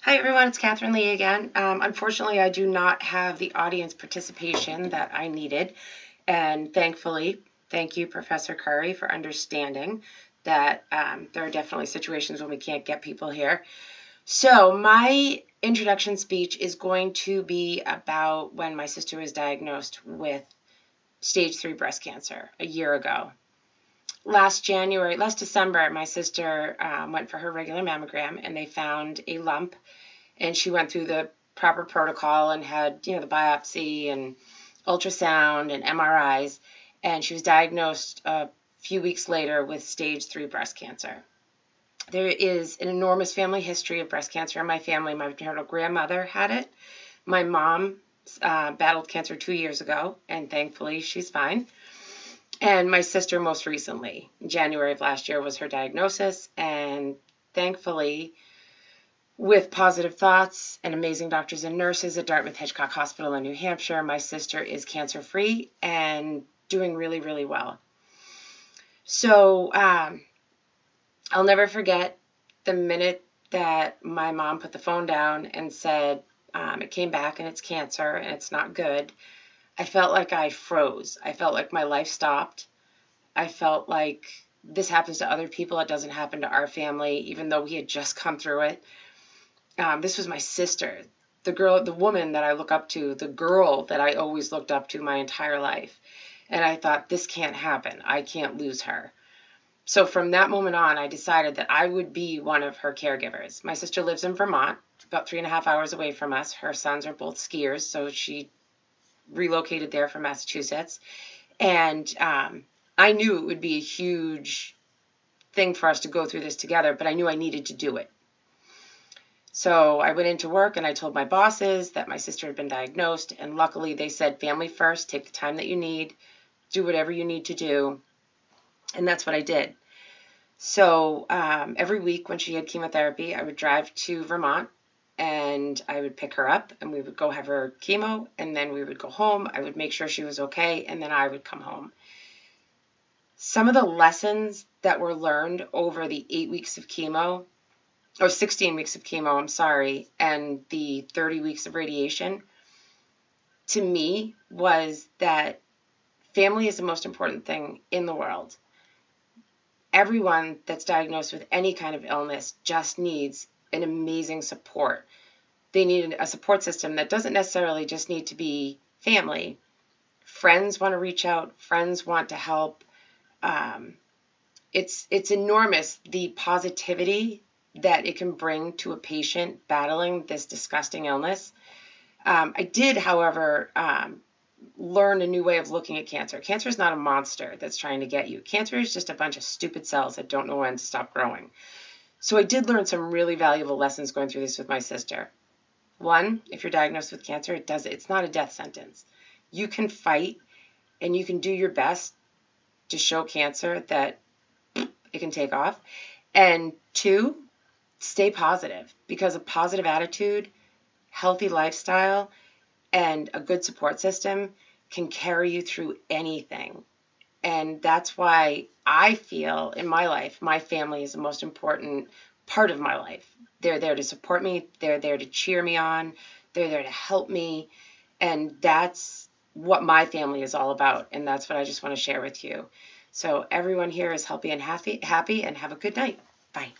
Hi everyone, it's Catherine Lee again. Unfortunately, I do not have the audience participation that I needed, and thankfully, thank you, Professor Curry, for understanding that there are definitely situations when we can't get people here. So my introduction speech is going to be about when my sister was diagnosed with stage 3 breast cancer a year ago. Last December, my sister went for her regular mammogram, and they found a lump, and she went through the proper protocol and had, the biopsy and ultrasound and MRIs, and she was diagnosed a few weeks later with stage 3 breast cancer. There is an enormous family history of breast cancer in my family. My maternal grandmother had it. My mom battled cancer 2 years ago, and thankfully she's fine. And my sister most recently, in January of last year, was her diagnosis, and thankfully, with positive thoughts and amazing doctors and nurses at Dartmouth Hitchcock Hospital in New Hampshire, my sister is cancer-free and doing really, really well. So I'll never forget the minute that my mom put the phone down and said, it came back and it's cancer and it's not good. I felt like I froze. I felt like my life stopped. I felt like this happens to other people. It doesn't happen to our family, even though we had just come through it. This was my sister, the woman that I look up to, the girl that I always looked up to my entire life. And I thought, this can't happen. I can't lose her. So from that moment on, I decided that I would be one of her caregivers. My sister lives in Vermont, about 3.5 hours away from us. Her sons are both skiers, so she relocated there from Massachusetts. And I knew it would be a huge thing for us to go through this together, but I knew I needed to do it. So I went into work and I told my bosses that my sister had been diagnosed, and luckily they said, family first, take the time that you need, do whatever you need to do, and that's what I did. So every week when she had chemotherapy, I would drive to Vermont and I would pick her up and we would go have her chemo, and then we would go home. I would make sure she was okay, and then I would come home. Some of the lessons that were learned over the 8 weeks of chemo, or 16 weeks of chemo, I'm sorry, and the 30 weeks of radiation, to me, was that family is the most important thing in the world. Everyone that's diagnosed with any kind of illness just needs an amazing support. They need a support system that doesn't necessarily just need to be family. Friends want to reach out. Friends want to help. It's enormous, the positivity that it can bring to a patient battling this disgusting illness. I did, however, learn a new way of looking at cancer. Cancer is not a monster that's trying to get you. Cancer is just a bunch of stupid cells that don't know when to stop growing. So I did learn some really valuable lessons going through this with my sister. One, if you're diagnosed with cancer, it's not a death sentence. You can fight and you can do your best to show cancer that it can take off. And two, stay positive, because a positive attitude, healthy lifestyle, and a good support system can carry you through anything. And that's why I feel in my life, my family is the most important part of my life. They're there to support me. They're there to cheer me on. They're there to help me. And that's what my family is all about. And that's what I just want to share with you. So everyone here is healthy and happy, and have a good night. Bye.